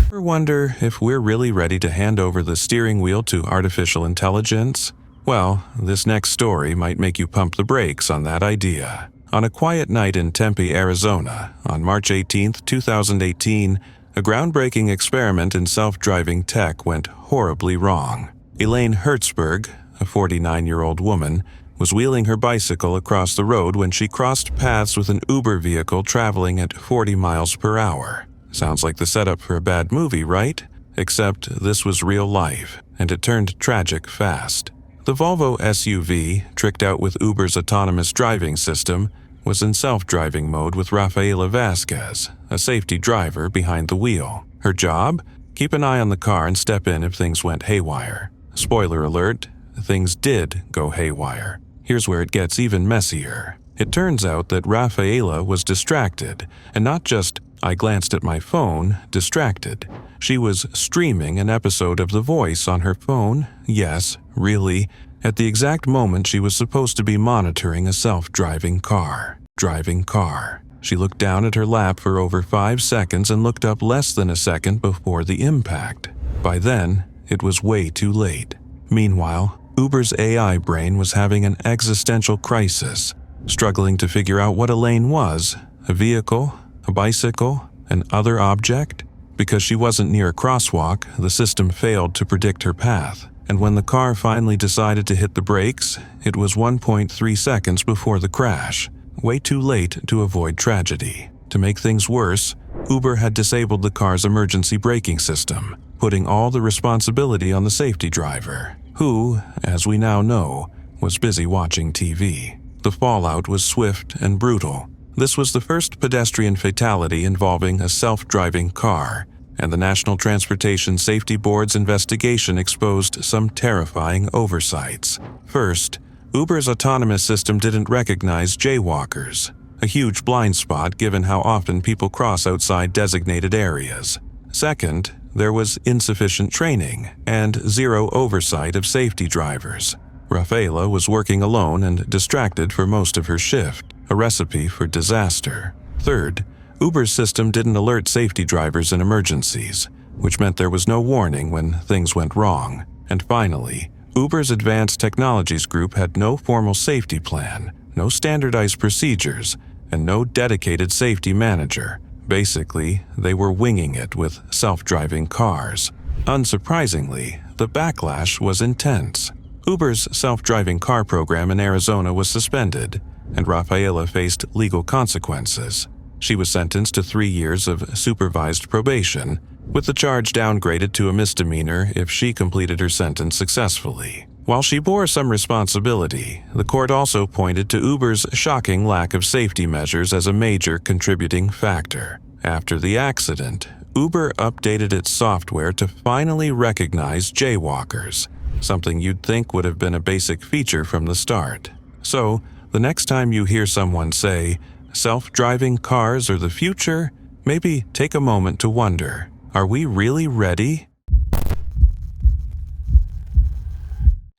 Ever wonder if we're really ready to hand over the steering wheel to artificial intelligence? Well, this next story might make you pump the brakes on that idea. On a quiet night in Tempe, Arizona, on March 18, 2018, a groundbreaking experiment in self-driving tech went horribly wrong. Elaine Hertzberg, a 49-year-old woman, was wheeling her bicycle across the road when she crossed paths with an Uber vehicle traveling at 40 miles per hour. Sounds like the setup for a bad movie, right? Except this was real life, and it turned tragic fast. The Volvo SUV, tricked out with Uber's autonomous driving system, was in self-driving mode with Rafaela Vasquez, a safety driver, behind the wheel. Her job? Keep an eye on the car and step in if things went haywire. Spoiler alert, things did go haywire. Here's where it gets even messier. It turns out that Rafaela was distracted, and not just "I glanced at my phone" distracted. She was streaming an episode of The Voice on her phone, yes, really, at the exact moment she was supposed to be monitoring a self-driving car. She looked down at her lap for over 5 seconds and looked up less than a second before the impact. By then, it was way too late. Meanwhile, Uber's AI brain was having an existential crisis, struggling to figure out what Elaine was: a vehicle, a bicycle, an other object. Because she wasn't near a crosswalk, the system failed to predict her path, and when the car finally decided to hit the brakes, it was 1.3 seconds before the crash, way too late to avoid tragedy. To make things worse, Uber had disabled the car's emergency braking system, putting all the responsibility on the safety driver, who, as we now know, was busy watching TV. The fallout was swift and brutal. This was the first pedestrian fatality involving a self-driving car, and the National Transportation Safety Board's investigation exposed some terrifying oversights. First, Uber's autonomous system didn't recognize jaywalkers, a huge blind spot given how often people cross outside designated areas. Second, there was insufficient training and zero oversight of safety drivers. Rafaela was working alone and distracted for most of her shift, a recipe for disaster. Third, Uber's system didn't alert safety drivers in emergencies, which meant there was no warning when things went wrong. And finally, Uber's Advanced Technologies Group had no formal safety plan, no standardized procedures, and no dedicated safety manager. Basically, they were winging it with self-driving cars. Unsurprisingly, the backlash was intense. Uber's self-driving car program in Arizona was suspended, and Rafaela faced legal consequences. She was sentenced to 3 years of supervised probation, with the charge downgraded to a misdemeanor if she completed her sentence successfully. While she bore some responsibility, the court also pointed to Uber's shocking lack of safety measures as a major contributing factor. After the accident, Uber updated its software to finally recognize jaywalkers, something you'd think would have been a basic feature from the start. So, the next time you hear someone say, "Self-driving cars are the future," maybe take a moment to wonder, are we really ready?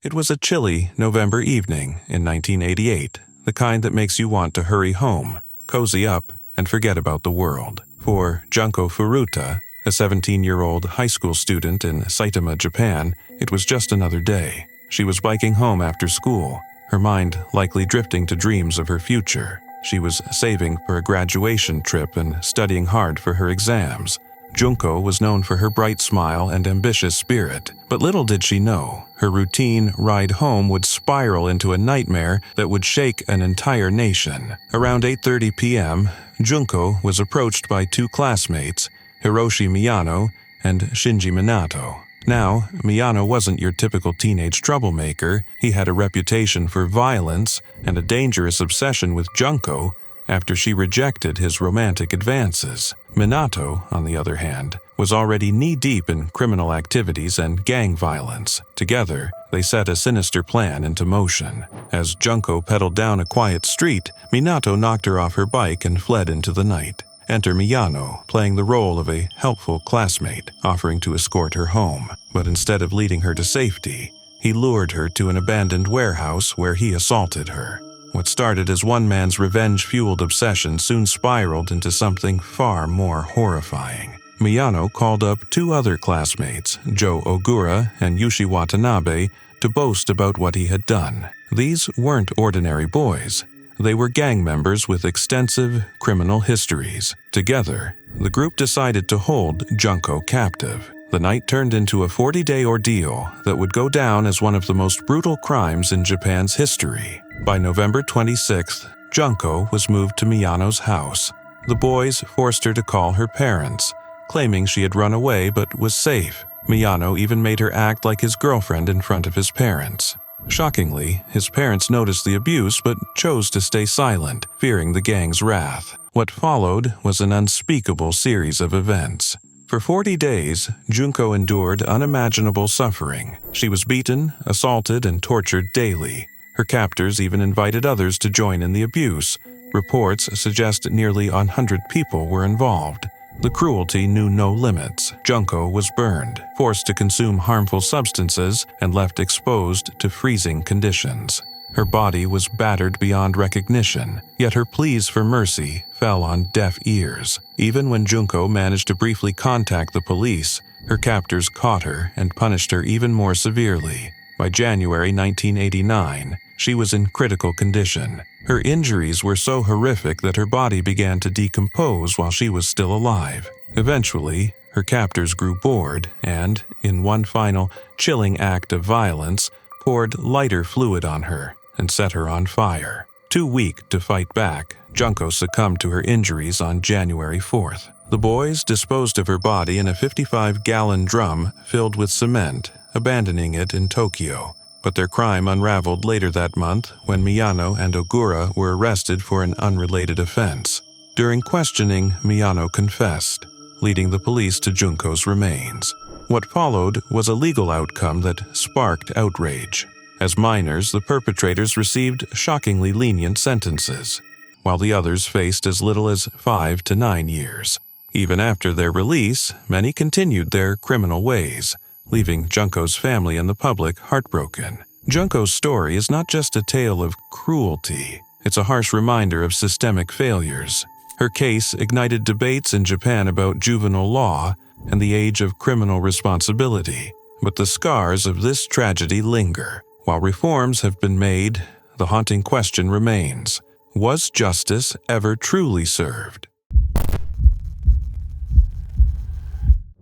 It was a chilly November evening in 1988, the kind that makes you want to hurry home, cozy up, and forget about the world. For Junko Furuta, a 17-year-old high school student in Saitama, Japan, it was just another day. She was biking home after school, her mind likely drifting to dreams of her future. She was saving for a graduation trip and studying hard for her exams. Junko was known for her bright smile and ambitious spirit, but little did she know, her routine ride home would spiral into a nightmare that would shake an entire nation. Around 8:30 p.m., Junko was approached by 2 classmates, Hiroshi Miyano and Shinji Minato. Now, Miyano wasn't your typical teenage troublemaker. He had a reputation for violence and a dangerous obsession with Junko after she rejected his romantic advances. Minato, on the other hand, was already knee-deep in criminal activities and gang violence. Together, they set a sinister plan into motion. As Junko pedaled down a quiet street, Minato knocked her off her bike and fled into the night. Enter Miyano, playing the role of a helpful classmate, offering to escort her home. But instead of leading her to safety, he lured her to an abandoned warehouse where he assaulted her. What started as one man's revenge-fueled obsession soon spiraled into something far more horrifying. Miyano called up two other classmates, Joe Ogura and Yushi Watanabe, to boast about what he had done. These weren't ordinary boys. They were gang members with extensive criminal histories. Together, the group decided to hold Junko captive. The night turned into a 40-day ordeal that would go down as one of the most brutal crimes in Japan's history. By November 26th, Junko was moved to Miyano's house. The boys forced her to call her parents, claiming she had run away but was safe. Miyano even made her act like his girlfriend in front of his parents. Shockingly, his parents noticed the abuse but chose to stay silent, fearing the gang's wrath. What followed was an unspeakable series of events. For 40 days, Junko endured unimaginable suffering. She was beaten, assaulted, and tortured daily. Her captors even invited others to join in the abuse. Reports suggest nearly 100 people were involved. The cruelty knew no limits. Junko was burned, forced to consume harmful substances, and left exposed to freezing conditions. Her body was battered beyond recognition, yet her pleas for mercy fell on deaf ears. Even when Junko managed to briefly contact the police, her captors caught her and punished her even more severely. By January 1989, she was in critical condition. Her injuries were so horrific that her body began to decompose while she was still alive. Eventually, her captors grew bored and, in one final, chilling act of violence, poured lighter fluid on her and set her on fire. Too weak to fight back, Junko succumbed to her injuries on January 4th. The boys disposed of her body in a 55-gallon drum filled with cement, abandoning it in Tokyo. But their crime unraveled later that month when Miyano and Ogura were arrested for an unrelated offense. During questioning, Miyano confessed, leading the police to Junko's remains. What followed was a legal outcome that sparked outrage. As minors, the perpetrators received shockingly lenient sentences, while the others faced as little as 5 to 9 years. Even after their release, many continued their criminal ways, leaving Junko's family and the public heartbroken. Junko's story is not just a tale of cruelty, it's a harsh reminder of systemic failures. Her case ignited debates in Japan about juvenile law and the age of criminal responsibility. But the scars of this tragedy linger. While reforms have been made, the haunting question remains: was justice ever truly served?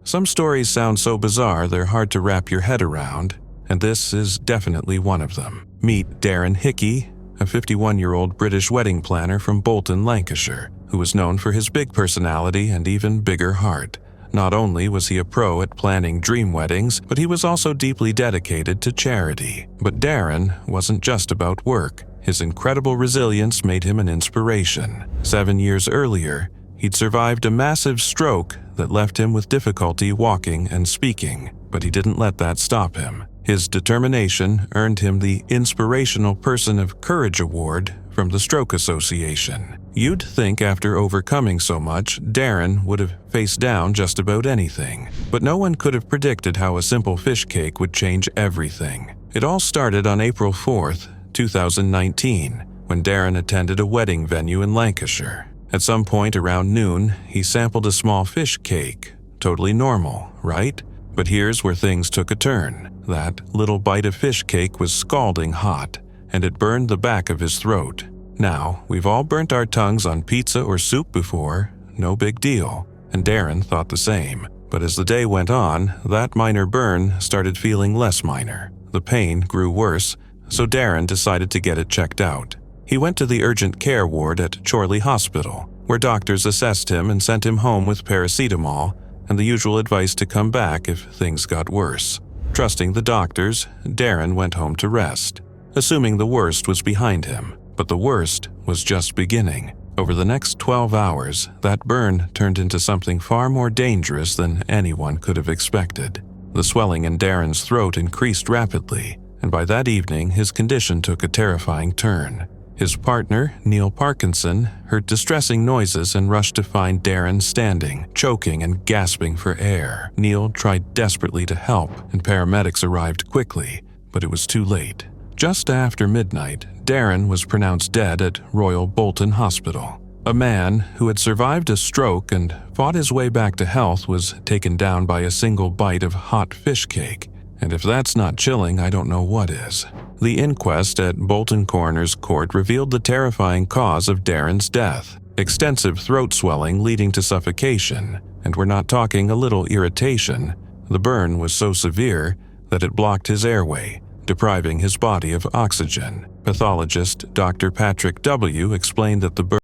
Some stories sound so bizarre they're hard to wrap your head around, and this is definitely one of them. Meet Darren Hickey, a 51-year-old British wedding planner from Bolton, Lancashire, who was known for his big personality and even bigger heart. Not only was he a pro at planning dream weddings, but he was also deeply dedicated to charity. But Darren wasn't just about work. His incredible resilience made him an inspiration. 7 years earlier, he'd survived a massive stroke that left him with difficulty walking and speaking, but he didn't let that stop him. His determination earned him the Inspirational Person of Courage Award from the Stroke Association. You'd think after overcoming so much, Darren would have faced down just about anything. But no one could have predicted how a simple fish cake would change everything. It all started on April 4th, 2019, when Darren attended a wedding venue in Lancashire. At some point around noon, he sampled a small fish cake. Totally normal, right? But here's where things took a turn. That little bite of fish cake was scalding hot, and it burned the back of his throat. Now, we've all burnt our tongues on pizza or soup before, no big deal, and Darren thought the same. But as the day went on, that minor burn started feeling less minor. The pain grew worse, so Darren decided to get it checked out. He went to the urgent care ward at Chorley Hospital, where doctors assessed him and sent him home with paracetamol and the usual advice to come back if things got worse. Trusting the doctors, Darren went home to rest, assuming the worst was behind him. But the worst was just beginning. Over the next 12 hours, that burn turned into something far more dangerous than anyone could have expected. The swelling in Darren's throat increased rapidly, and by that evening his condition took a terrifying turn. His partner, Neil Parkinson, heard distressing noises and rushed to find Darren standing, choking and gasping for air. Neil tried desperately to help, and paramedics arrived quickly, but it was too late. Just after midnight, Darren was pronounced dead at Royal Bolton Hospital. A man who had survived a stroke and fought his way back to health was taken down by a single bite of hot fish cake. And if that's not chilling, I don't know what is. The inquest at Bolton Coroner's Court revealed the terrifying cause of Darren's death: extensive throat swelling leading to suffocation. And we're not talking a little irritation. The burn was so severe that it blocked his airway, depriving his body of oxygen. Pathologist Dr. Patrick W. explained that the burn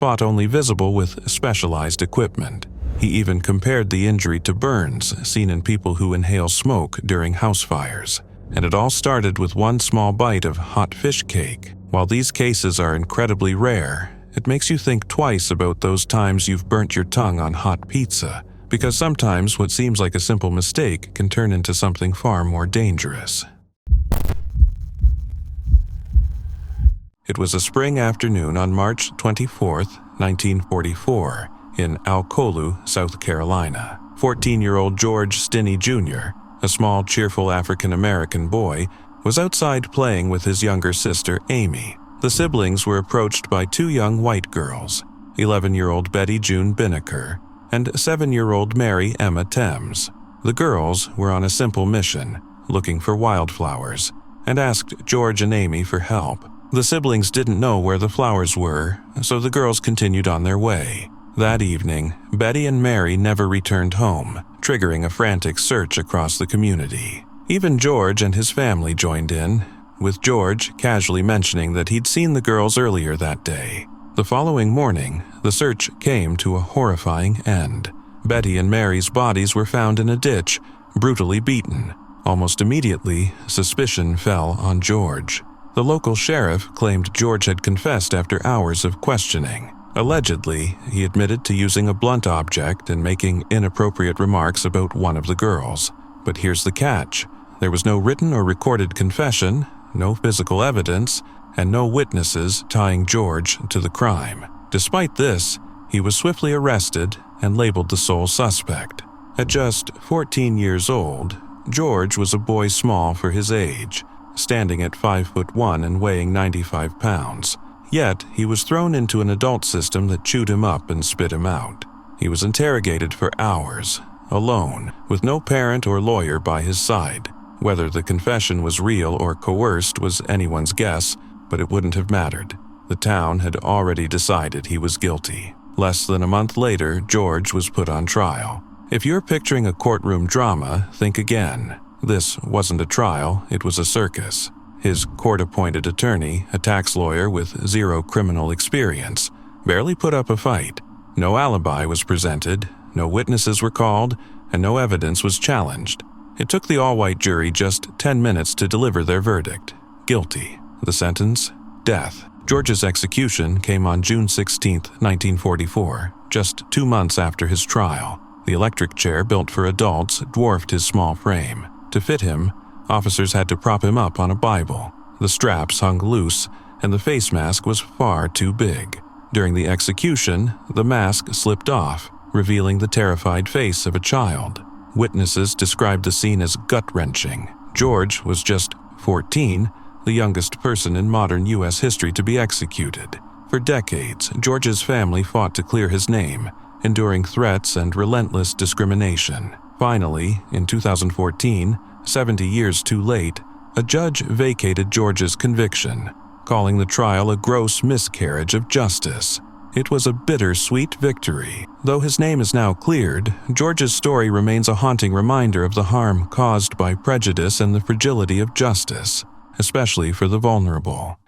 spot only visible with specialized equipment. He even compared the injury to burns seen in people who inhale smoke during house fires. And it all started with one small bite of hot fish cake. While these cases are incredibly rare, it makes you think twice about those times you've burnt your tongue on hot pizza, because sometimes what seems like a simple mistake can turn into something far more dangerous. It was a spring afternoon on March 24, 1944, in Alcolu, South Carolina. 14-year-old George Stinny Jr., a small, cheerful African-American boy, was outside playing with his younger sister, Amy. The siblings were approached by two young white girls, 11-year-old Betty June Binneker and 7-year-old Mary Emma Thames. The girls were on a simple mission, looking for wildflowers, and asked George and Amy for help. The siblings didn't know where the flowers were, so the girls continued on their way. That evening, Betty and Mary never returned home, triggering a frantic search across the community. Even George and his family joined in, with George casually mentioning that he'd seen the girls earlier that day. The following morning, the search came to a horrifying end. Betty and Mary's bodies were found in a ditch, brutally beaten. Almost immediately, suspicion fell on George. The local sheriff claimed George had confessed after hours of questioning. Allegedly, he admitted to using a blunt object and making inappropriate remarks about one of the girls. But here's the catch. There was no written or recorded confession, no physical evidence, and no witnesses tying George to the crime. Despite this, he was swiftly arrested and labeled the sole suspect. At just 14 years old, George was a boy small for his age, standing at 5'1" and weighing 95 pounds. Yet, he was thrown into an adult system that chewed him up and spit him out. He was interrogated for hours, alone, with no parent or lawyer by his side. Whether the confession was real or coerced was anyone's guess, but it wouldn't have mattered. The town had already decided he was guilty. Less than a month later, George was put on trial. If you're picturing a courtroom drama, think again. This wasn't a trial, it was a circus. His court-appointed attorney, a tax lawyer with zero criminal experience, barely put up a fight. No alibi was presented, no witnesses were called, and no evidence was challenged. It took the all-white jury just 10 minutes to deliver their verdict: guilty. The sentence? Death. George's execution came on June 16, 1944, just 2 months after his trial. The electric chair built for adults dwarfed his small frame. To fit him, officers had to prop him up on a Bible. The straps hung loose, and the face mask was far too big. During the execution, the mask slipped off, revealing the terrified face of a child. Witnesses described the scene as gut-wrenching. George was just 14, the youngest person in modern U.S. history to be executed. For decades, George's family fought to clear his name, enduring threats and relentless discrimination. Finally, in 2014, 70 years too late, a judge vacated George's conviction, calling the trial a gross miscarriage of justice. It was a bittersweet victory. Though his name is now cleared, George's story remains a haunting reminder of the harm caused by prejudice and the fragility of justice, especially for the vulnerable.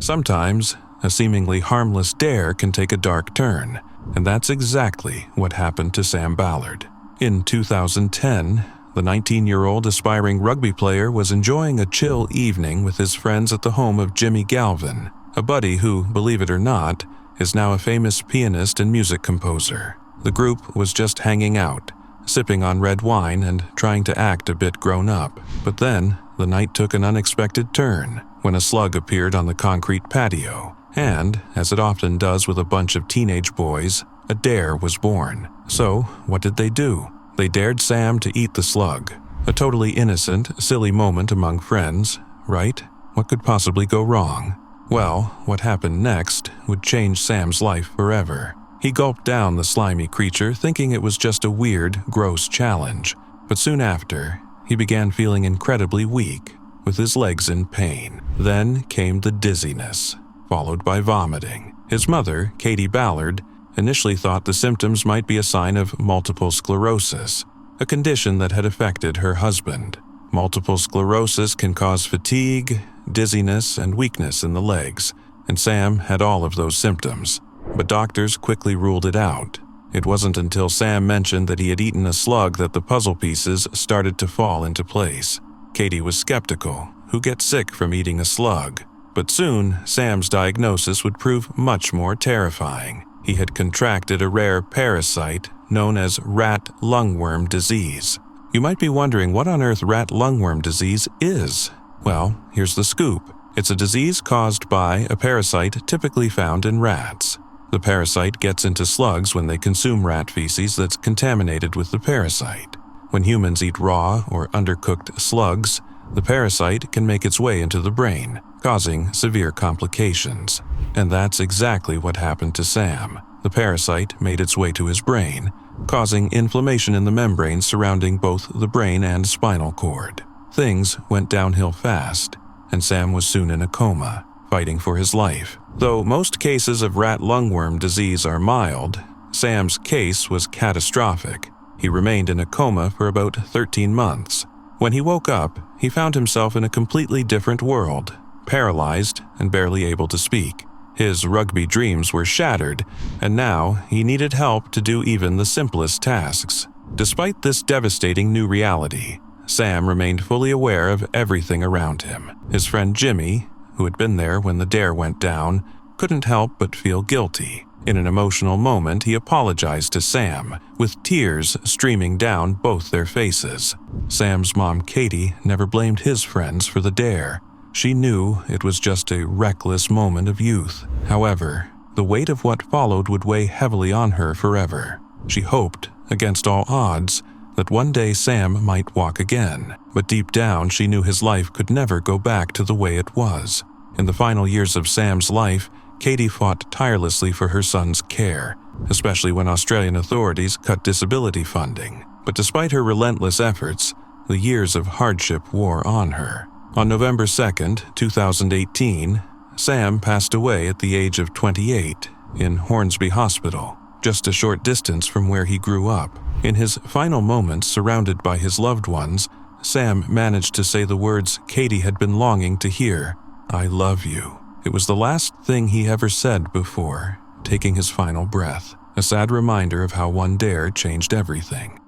Sometimes, a seemingly harmless dare can take a dark turn, and that's exactly what happened to Sam Ballard. In 2010, the 19-year-old aspiring rugby player was enjoying a chill evening with his friends at the home of Jimmy Galvin, a buddy who, believe it or not, is now a famous pianist and music composer. The group was just hanging out, sipping on red wine and trying to act a bit grown up. But then, the night took an unexpected turn when a slug appeared on the concrete patio. And, as it often does with a bunch of teenage boys, a dare was born. So, what did they do? They dared Sam to eat the slug. A totally innocent, silly moment among friends, right? What could possibly go wrong? Well, what happened next would change Sam's life forever. He gulped down the slimy creature, thinking it was just a weird, gross challenge. But soon after, he began feeling incredibly weak, with his legs in pain. Then came the dizziness, followed by vomiting. His mother, Katie Ballard, initially thought the symptoms might be a sign of multiple sclerosis, a condition that had affected her husband. Multiple sclerosis can cause fatigue, dizziness, and weakness in the legs, and Sam had all of those symptoms. But doctors quickly ruled it out. It wasn't until Sam mentioned that he had eaten a slug that the puzzle pieces started to fall into place. Katie was skeptical. Who gets sick from eating a slug? But soon, Sam's diagnosis would prove much more terrifying. He had contracted a rare parasite known as rat lungworm disease. You might be wondering what on earth rat lungworm disease is. Well, here's the scoop. It's a disease caused by a parasite typically found in rats. The parasite gets into slugs when they consume rat feces that's contaminated with the parasite. When humans eat raw or undercooked slugs, the parasite can make its way into the brain, causing severe complications. And that's exactly what happened to Sam. The parasite made its way to his brain, causing inflammation in the membranes surrounding both the brain and spinal cord. Things went downhill fast, and Sam was soon in a coma, fighting for his life. Though most cases of rat lungworm disease are mild, Sam's case was catastrophic. He remained in a coma for about 13 months. When he woke up, he found himself in a completely different world, paralyzed and barely able to speak. His rugby dreams were shattered, and now he needed help to do even the simplest tasks. Despite this devastating new reality, Sam remained fully aware of everything around him. His friend Jimmy, who had been there when the dare went down, couldn't help but feel guilty. In an emotional moment, he apologized to Sam, with tears streaming down both their faces. Sam's mom, Katie, never blamed his friends for the dare. She knew it was just a reckless moment of youth. However, the weight of what followed would weigh heavily on her forever. She hoped, against all odds, that one day Sam might walk again. But deep down, she knew his life could never go back to the way it was. In the final years of Sam's life, Katie fought tirelessly for her son's care, especially when Australian authorities cut disability funding. But despite her relentless efforts, the years of hardship wore on her. On November 2nd, 2018, Sam passed away at the age of 28 in Hornsby Hospital, just a short distance from where he grew up. In his final moments surrounded by his loved ones, Sam managed to say the words Katie had been longing to hear, "I love you." It was the last thing he ever said before taking his final breath, a sad reminder of how one dare changed everything.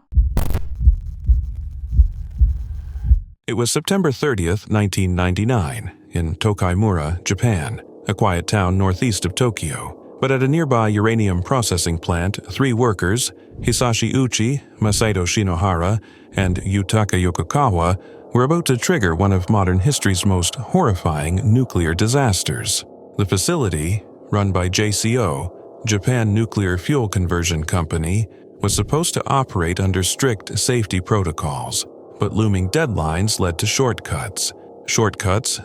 It was September 30th, 1999, in Tokyura, Japan, a quiet town northeast of Tokyo. But at a nearby uranium processing plant, 3 workers, Hisashi Uchi, Masato Shinohara, and Yutaka Yokokawa, were about to trigger one of modern history's most horrifying nuclear disasters. The facility, run by JCO, Japan Nuclear Fuel Conversion Company, was supposed to operate under strict safety protocols, but looming deadlines led to shortcuts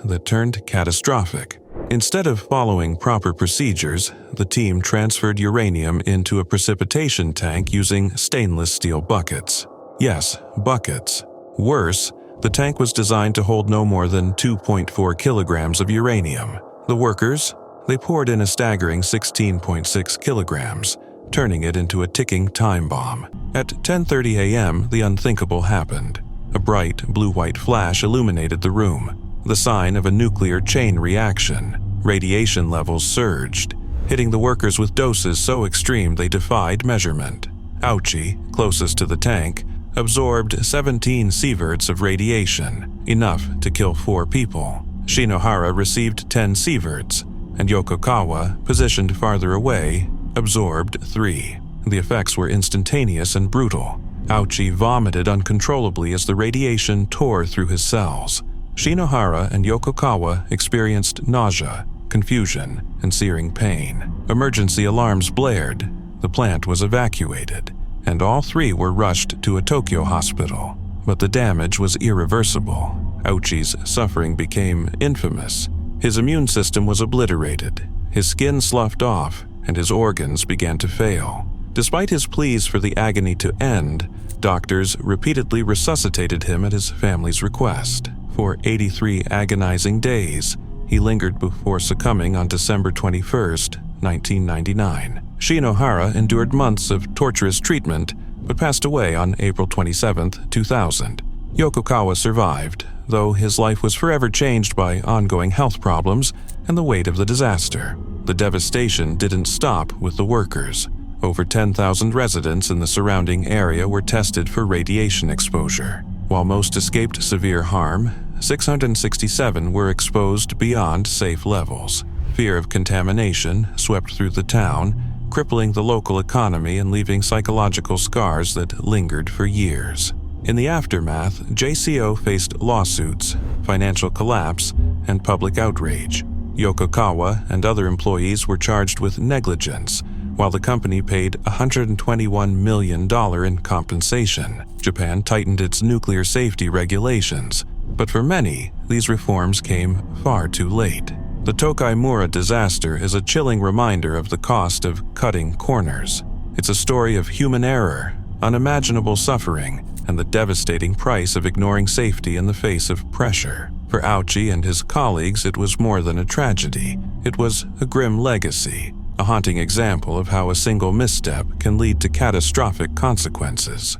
that turned catastrophic. Instead of following proper procedures, the team transferred uranium into a precipitation tank using stainless steel buckets. Yes, buckets. Worse, the tank was designed to hold no more than 2.4 kilograms of uranium. The workers, they poured in a staggering 16.6 kilograms, turning it into a ticking time bomb. At 10:30 a.m., the unthinkable happened. A bright blue-white flash illuminated the room, the sign of a nuclear chain reaction. Radiation levels surged, hitting the workers with doses so extreme they defied measurement. Ouchi, closest to the tank, absorbed 17 sieverts of radiation, enough to kill 4 people. Shinohara received 10 sieverts, and Yokokawa, positioned farther away, absorbed 3. The effects were instantaneous and brutal. Ouchi vomited uncontrollably as the radiation tore through his cells. Shinohara and Yokokawa experienced nausea, confusion, and searing pain. Emergency alarms blared. The plant was evacuated, and all 3 were rushed to a Tokyo hospital. But the damage was irreversible. Ouchi's suffering became infamous. His immune system was obliterated, his skin sloughed off, and his organs began to fail. Despite his pleas for the agony to end, doctors repeatedly resuscitated him at his family's request. For 83 agonizing days, he lingered before succumbing on December 21, 1999. Shinohara endured months of torturous treatment, but passed away on April 27, 2000. Yokokawa survived, though his life was forever changed by ongoing health problems and the weight of the disaster. The devastation didn't stop with the workers. Over 10,000 residents in the surrounding area were tested for radiation exposure. While most escaped severe harm, 667 were exposed beyond safe levels. Fear of contamination swept through the town, crippling the local economy and leaving psychological scars that lingered for years. In the aftermath, JCO faced lawsuits, financial collapse, and public outrage. Yokokawa and other employees were charged with negligence, while the company paid $121 million in compensation. Japan tightened its nuclear safety regulations, but for many, these reforms came far too late. The Tokyura disaster is a chilling reminder of the cost of cutting corners. It's a story of human error, unimaginable suffering, and the devastating price of ignoring safety in the face of pressure. For Ouchi and his colleagues, it was more than a tragedy. It was a grim legacy, a haunting example of how a single misstep can lead to catastrophic consequences.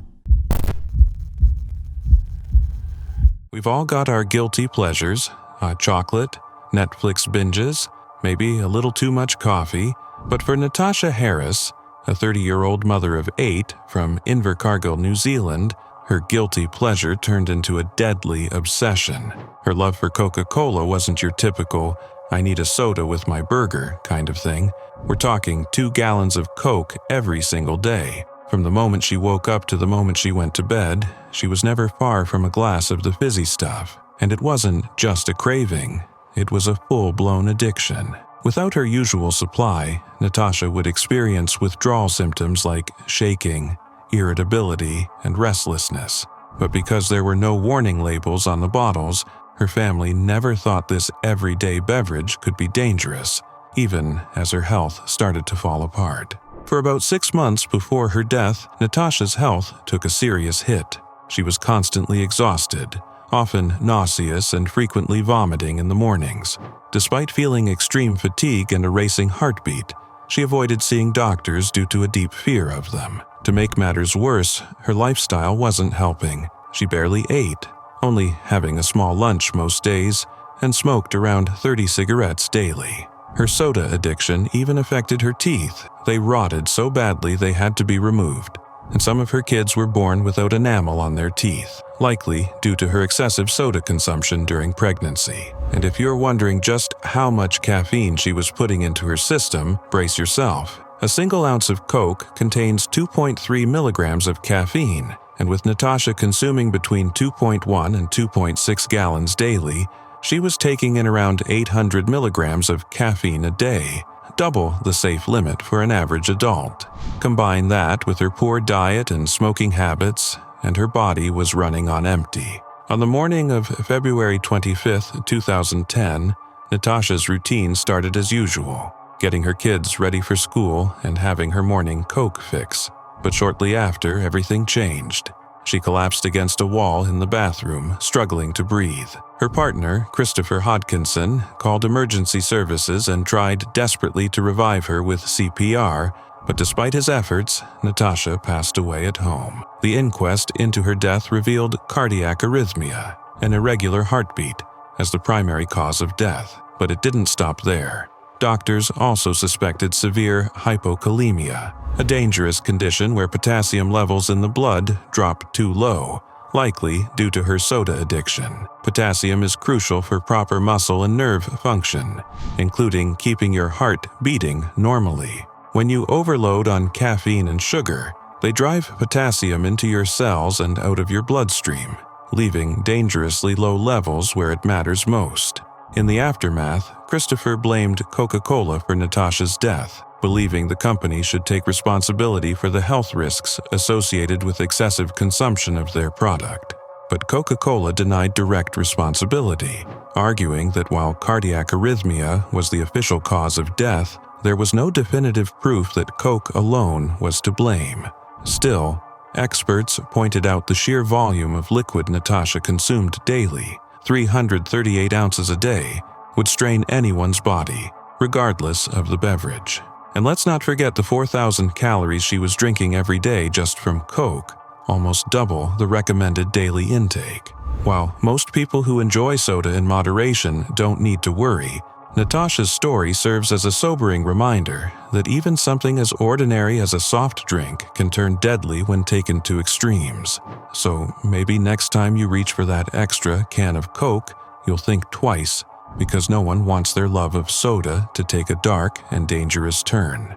We've all got our guilty pleasures: hot chocolate, Netflix binges, maybe a little too much coffee. But for Natasha Harris, a 30-year-old mother of 8 from Invercargill, New Zealand, her guilty pleasure turned into a deadly obsession. Her love for Coca-Cola wasn't your typical, "I need a soda with my burger" kind of thing. We're talking 2 gallons of Coke every single day. From the moment she woke up to the moment she went to bed, she was never far from a glass of the fizzy stuff. And it wasn't just a craving, it was a full-blown addiction. Without her usual supply, Natasha would experience withdrawal symptoms like shaking, irritability, and restlessness. But because there were no warning labels on the bottles, her family never thought this everyday beverage could be dangerous, even as her health started to fall apart. For about 6 months before her death, Natasha's health took a serious hit. She was constantly exhausted, often nauseous and frequently vomiting in the mornings. Despite feeling extreme fatigue and a racing heartbeat, she avoided seeing doctors due to a deep fear of them. To make matters worse, her lifestyle wasn't helping. She barely ate, only having a small lunch most days, and smoked around 30 cigarettes daily. Her soda addiction even affected her teeth. They rotted so badly they had to be removed. And some of her kids were born without enamel on their teeth, likely due to her excessive soda consumption during pregnancy. And if you're wondering just how much caffeine she was putting into her system, brace yourself. A single ounce of Coke contains 2.3 milligrams of caffeine, and with Natasha consuming between 2.1 and 2.6 gallons daily, she was taking in around 800 milligrams of caffeine a day, double the safe limit for an average adult. Combine that with her poor diet and smoking habits, and her body was running on empty. On the morning of February 25, 2010, Natasha's routine started as usual, getting her kids ready for school and having her morning Coke fix. But shortly after, everything changed. She collapsed against a wall in the bathroom, struggling to breathe. Her partner, Christopher Hodkinson, called emergency services and tried desperately to revive her with CPR, but despite his efforts, Natasha passed away at home. The inquest into her death revealed cardiac arrhythmia, an irregular heartbeat, as the primary cause of death. But it didn't stop there. Doctors also suspected severe hypokalemia, a dangerous condition where potassium levels in the blood drop too low, likely due to her soda addiction. Potassium is crucial for proper muscle and nerve function, including keeping your heart beating normally. When you overload on caffeine and sugar, they drive potassium into your cells and out of your bloodstream, leaving dangerously low levels where it matters most. In the aftermath, Christopher blamed Coca-Cola for Natasha's death, believing the company should take responsibility for the health risks associated with excessive consumption of their product. but Coca-Cola denied direct responsibility, arguing that while cardiac arrhythmia was the official cause of death, there was no definitive proof that Coke alone was to blame. Still, experts pointed out the sheer volume of liquid Natasha consumed daily, 338 ounces a day, would strain anyone's body, regardless of the beverage. And let's not forget the 4,000 calories she was drinking every day just from Coke, almost double the recommended daily intake. While most people who enjoy soda in moderation don't need to worry, Natasha's story serves as a sobering reminder that even something as ordinary as a soft drink can turn deadly when taken to extremes. So maybe next time you reach for that extra can of Coke, you'll think twice, because no one wants their love of soda to take a dark and dangerous turn.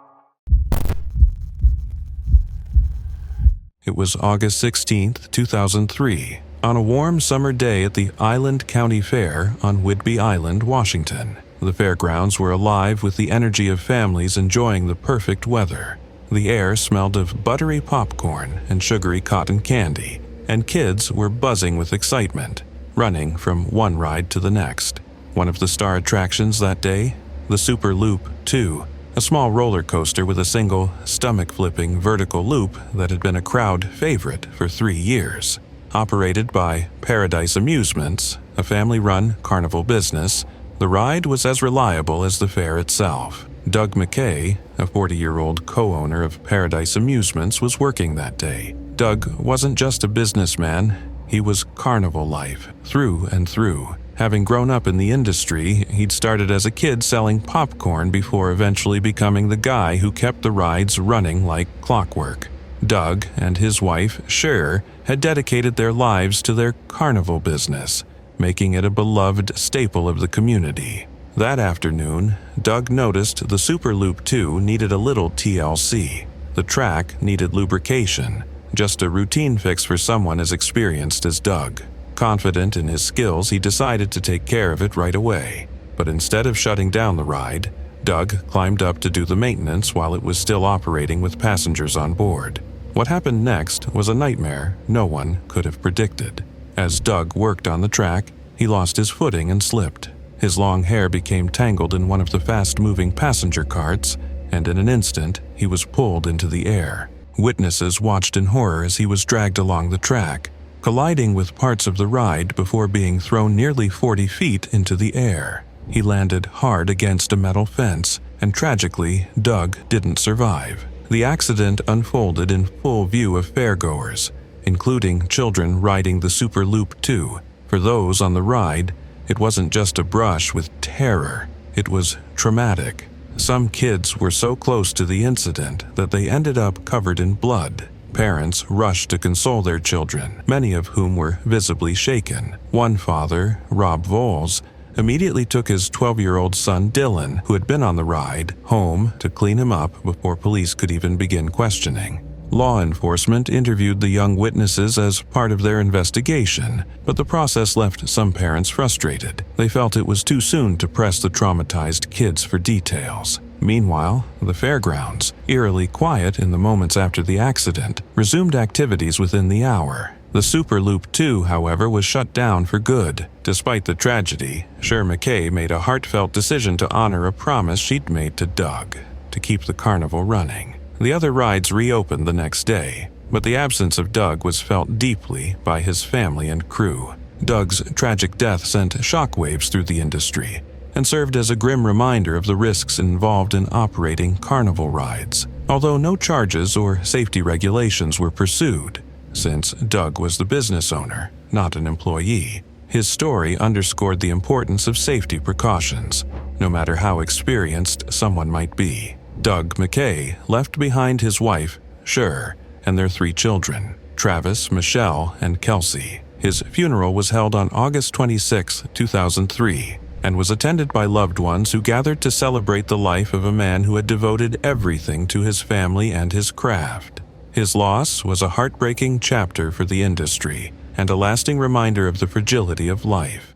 It was August 16, 2003, on a warm summer day at the Island County Fair on Whidbey Island, Washington. The fairgrounds were alive with the energy of families enjoying the perfect weather. The air smelled of buttery popcorn and sugary cotton candy, and kids were buzzing with excitement, running from one ride to the next. One of the star attractions that day, the Super Loop 2, a small roller coaster with a single, stomach-flipping vertical loop that had been a crowd favorite for 3 years. Operated by Paradise Amusements, a family-run carnival business, the ride was as reliable as the fair itself. Doug McKay, a 40-year-old co-owner of Paradise Amusements, was working that day. Doug wasn't just a businessman, he was carnival life, through and through. Having grown up in the industry, he'd started as a kid selling popcorn before eventually becoming the guy who kept the rides running like clockwork. Doug and his wife, Cher, had dedicated their lives to their carnival business, making it a beloved staple of the community. That afternoon, Doug noticed the Super Loop 2 needed a little TLC. The track needed lubrication, just a routine fix for someone as experienced as Doug. Confident in his skills, he decided to take care of it right away. But instead of shutting down the ride, Doug climbed up to do the maintenance while it was still operating with passengers on board. What happened next was a nightmare no one could have predicted. As Doug worked on the track, he lost his footing and slipped. His long hair became tangled in one of the fast-moving passenger carts, and in an instant, he was pulled into the air. Witnesses watched in horror as he was dragged along the track, colliding with parts of the ride before being thrown nearly 40 feet into the air. He landed hard against a metal fence, and tragically, Doug didn't survive. The accident unfolded in full view of fairgoers, including children riding the Super Loop 2. For those on the ride, it wasn't just a brush with terror, it was traumatic. Some kids were so close to the incident that they ended up covered in blood. Parents rushed to console their children, many of whom were visibly shaken. One father, Rob Voles, immediately took his 12-year-old son Dylan, who had been on the ride, home to clean him up before police could even begin questioning. Law enforcement interviewed the young witnesses as part of their investigation, but the process left some parents frustrated. They felt it was too soon to press the traumatized kids for details. Meanwhile, the fairgrounds, eerily quiet in the moments after the accident, resumed activities within the hour. The Super Loop 2, however, was shut down for good. Despite the tragedy, Cher McKay made a heartfelt decision to honor a promise she'd made to Doug, to keep the carnival running. The other rides reopened the next day, but the absence of Doug was felt deeply by his family and crew. Doug's tragic death sent shockwaves through the industry and served as a grim reminder of the risks involved in operating carnival rides. Although no charges or safety regulations were pursued, since Doug was the business owner, not an employee, his story underscored the importance of safety precautions, no matter how experienced someone might be. Doug McKay left behind his wife, Cher, and their 3 children, Travis, Michelle, and Kelsey. His funeral was held on August 26, 2003, and was attended by loved ones who gathered to celebrate the life of a man who had devoted everything to his family and his craft. His loss was a heartbreaking chapter for the industry and a lasting reminder of the fragility of life.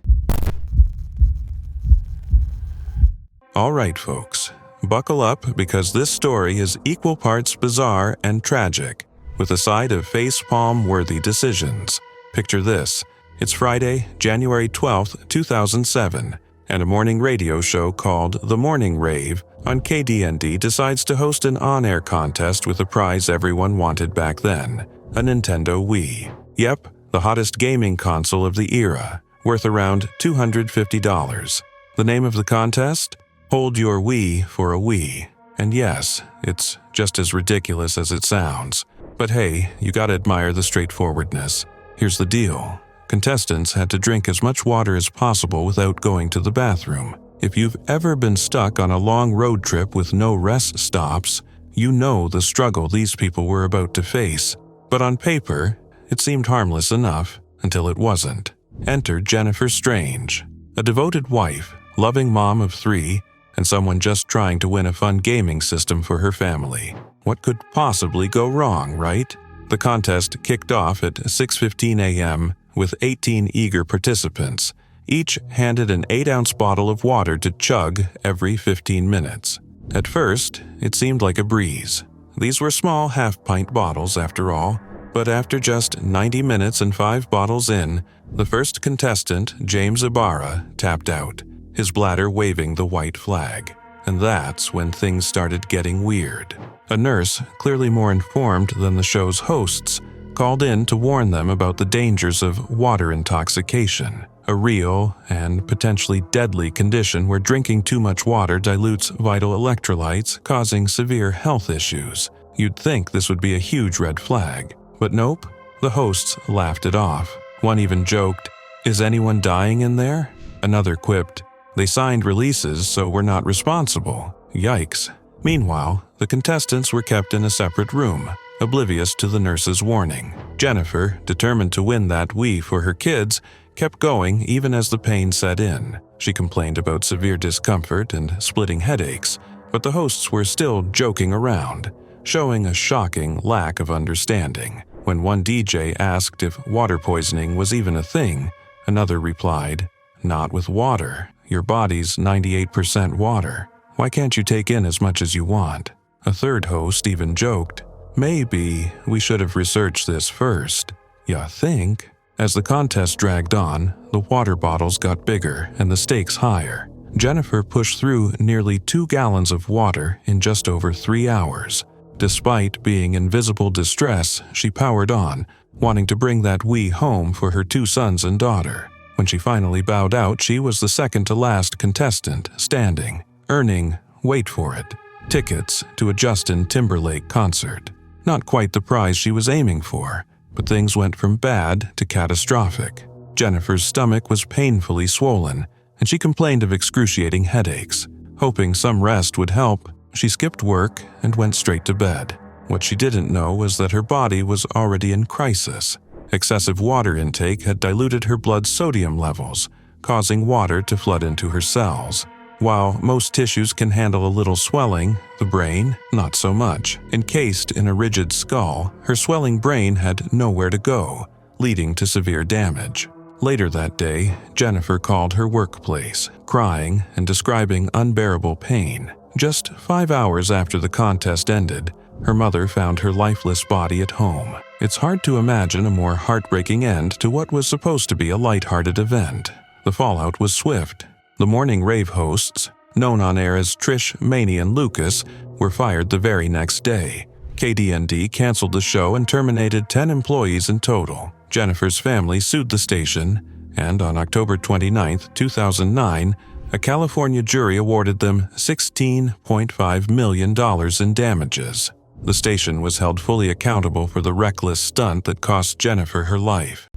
All right, folks. Buckle up because this story is equal parts bizarre and tragic, with a side of facepalm-worthy decisions. Picture this. It's Friday, January 12th, 2007, and a morning radio show called The Morning Rave on KDND decides to host an on-air contest with a prize everyone wanted back then, a Nintendo Wii. Yep, the hottest gaming console of the era, worth around $250. The name of the contest? Hold Your Wii for a Wii. And yes, it's just as ridiculous as it sounds. But hey, you gotta admire the straightforwardness. Here's the deal. Contestants had to drink as much water as possible without going to the bathroom. If you've ever been stuck on a long road trip with no rest stops, you know the struggle these people were about to face. But on paper, it seemed harmless enough until it wasn't. Enter Jennifer Strange, a devoted wife, loving mom of 3, and someone just trying to win a fun gaming system for her family. What could possibly go wrong, right? The contest kicked off at 6:15 a.m. with 18 eager participants, each handed an 8-ounce bottle of water to chug every 15 minutes. At first, it seemed like a breeze. These were small half-pint bottles, after all, but after just 90 minutes and 5 bottles in, the first contestant, James Ibarra, tapped out, his bladder waving the white flag. And that's when things started getting weird. A nurse, clearly more informed than the show's hosts, called in to warn them about the dangers of water intoxication, a real and potentially deadly condition where drinking too much water dilutes vital electrolytes, causing severe health issues. You'd think this would be a huge red flag, but nope, the hosts laughed it off. One even joked, "Is anyone dying in there?" Another quipped, "They signed releases, so we're not responsible." Yikes. Meanwhile, the contestants were kept in a separate room, oblivious to the nurse's warning. Jennifer, determined to win that Wii for her kids, kept going even as the pain set in. She complained about severe discomfort and splitting headaches, but the hosts were still joking around, showing a shocking lack of understanding. When one DJ asked if water poisoning was even a thing, another replied, "Not with water. Your body's 98% water. Why can't you take in as much as you want?" A third host even joked, "Maybe we should have researched this first." Ya think? As the contest dragged on, the water bottles got bigger and the stakes higher. Jennifer pushed through nearly 2 gallons of water in just over 3 hours. Despite being in visible distress, she powered on, wanting to bring that Wii home for her 2 sons and daughter. When she finally bowed out, she was the second to last contestant standing, earning, wait for it, tickets to a Justin Timberlake concert. Not quite the prize she was aiming for, but things went from bad to catastrophic. Jennifer's stomach was painfully swollen, and she complained of excruciating headaches. Hoping some rest would help, she skipped work and went straight to bed. What she didn't know was that her body was already in crisis. Excessive water intake had diluted her blood sodium levels, causing water to flood into her cells. While most tissues can handle a little swelling, the brain, not so much. Encased in a rigid skull, her swelling brain had nowhere to go, leading to severe damage. Later that day, Jennifer called her workplace, crying and describing unbearable pain. Just 5 hours after the contest ended, her mother found her lifeless body at home. It's hard to imagine a more heartbreaking end to what was supposed to be a lighthearted event. The fallout was swift. The morning rave hosts, known on air as Trish, Maney, and Lucas, were fired the very next day. KDND canceled the show and terminated 10 employees in total. Jennifer's family sued the station, and on October 29, 2009, a California jury awarded them $16.5 million in damages. The station was held fully accountable for the reckless stunt that cost Jennifer her life.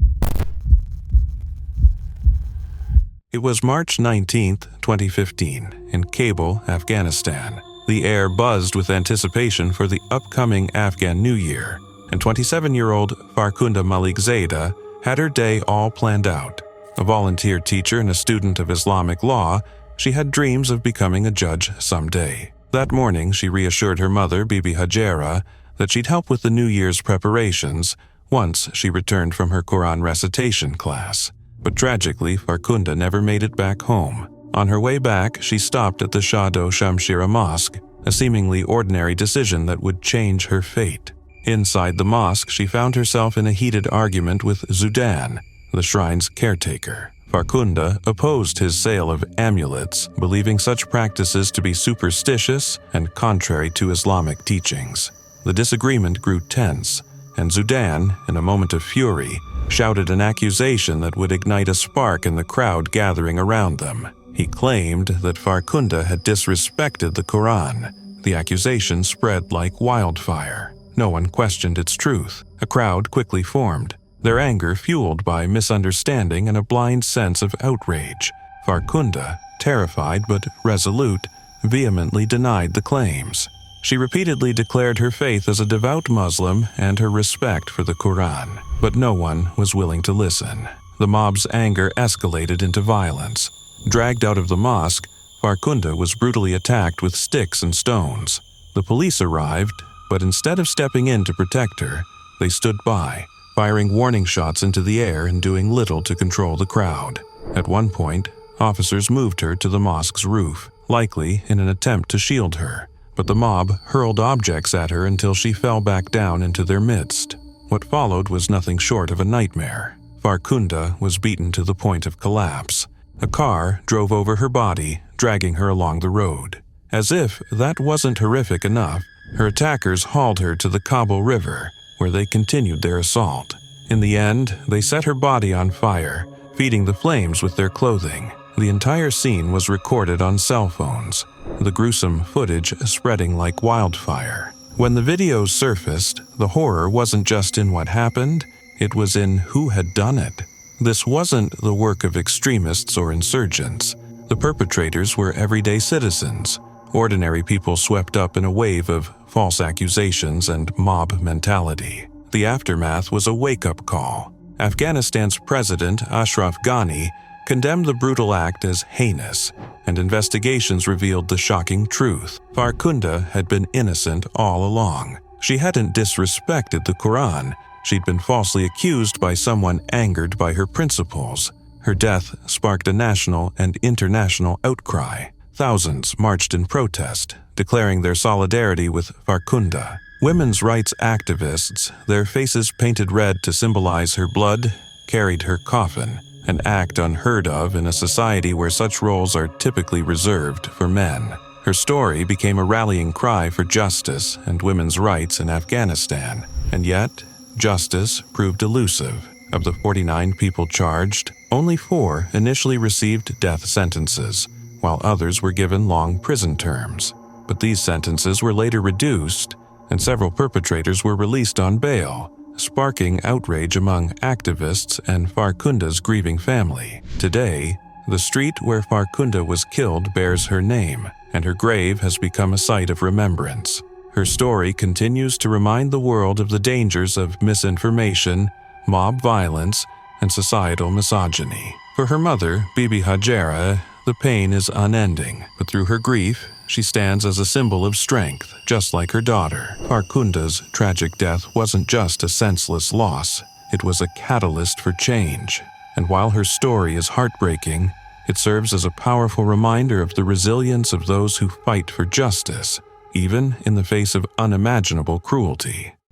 It was March 19, 2015, in Kabul, Afghanistan. The air buzzed with anticipation for the upcoming Afghan New Year, and 27-year-old Farunda Malikzada had her day all planned out. A volunteer teacher and a student of Islamic law, she had dreams of becoming a judge someday. That morning, she reassured her mother, Bibi Hajera, that she'd help with the New Year's preparations once she returned from her Quran recitation class. But tragically, Farunda never made it back home. On her way back, she stopped at the Shado Shamshira Mosque, a seemingly ordinary decision that would change her fate. Inside the mosque, she found herself in a heated argument with Zudan, the shrine's caretaker. Farunda opposed his sale of amulets, believing such practices to be superstitious and contrary to Islamic teachings. The disagreement grew tense, and Zudan, in a moment of fury, shouted an accusation that would ignite a spark in the crowd gathering around them. He claimed that Farunda had disrespected the Quran. The accusation spread like wildfire. No one questioned its truth. A crowd quickly formed, their anger fueled by misunderstanding and a blind sense of outrage. Farunda, terrified but resolute, vehemently denied the claims. She repeatedly declared her faith as a devout Muslim and her respect for the Quran, but no one was willing to listen. The mob's anger escalated into violence. Dragged out of the mosque, Farunda was brutally attacked with sticks and stones. The police arrived, but instead of stepping in to protect her, they stood by, firing warning shots into the air and doing little to control the crowd. At one point, officers moved her to the mosque's roof, likely in an attempt to shield her, but the mob hurled objects at her until she fell back down into their midst. What followed was nothing short of a nightmare. Farunda was beaten to the point of collapse. A car drove over her body, dragging her along the road. As if that wasn't horrific enough, her attackers hauled her to the Kabul River, where they continued their assault. In the end, they set her body on fire, feeding the flames with their clothing. The entire scene was recorded on cell phones, the gruesome footage spreading like wildfire. When the videos surfaced, the horror wasn't just in what happened, it was in who had done it. This wasn't the work of extremists or insurgents. The perpetrators were everyday citizens, ordinary people swept up in a wave of false accusations and mob mentality. The aftermath was a wake-up call. Afghanistan's President Ashraf Ghani condemned the brutal act as heinous, and investigations revealed the shocking truth. Farunda had been innocent all along. She hadn't disrespected the Quran. She'd been falsely accused by someone angered by her principles. Her death sparked a national and international outcry. Thousands marched in protest, declaring their solidarity with Farunda. Women's rights activists, their faces painted red to symbolize her blood, carried her coffin, an act unheard of in a society where such roles are typically reserved for men. Her story became a rallying cry for justice and women's rights in Afghanistan, and yet, justice proved elusive. Of the 49 people charged, only 4 initially received death sentences, while others were given long prison terms. But these sentences were later reduced, and several perpetrators were released on bail, sparking outrage among activists and Farunda's grieving family. Today, the street where Farunda was killed bears her name, and her grave has become a site of remembrance. Her story continues to remind the world of the dangers of misinformation, mob violence, and societal misogyny. For her mother, Bibi Hajara, the pain is unending, but through her grief, she stands as a symbol of strength, just like her daughter. Farunda's tragic death wasn't just a senseless loss, it was a catalyst for change. And while her story is heartbreaking, it serves as a powerful reminder of the resilience of those who fight for justice, even in the face of unimaginable cruelty.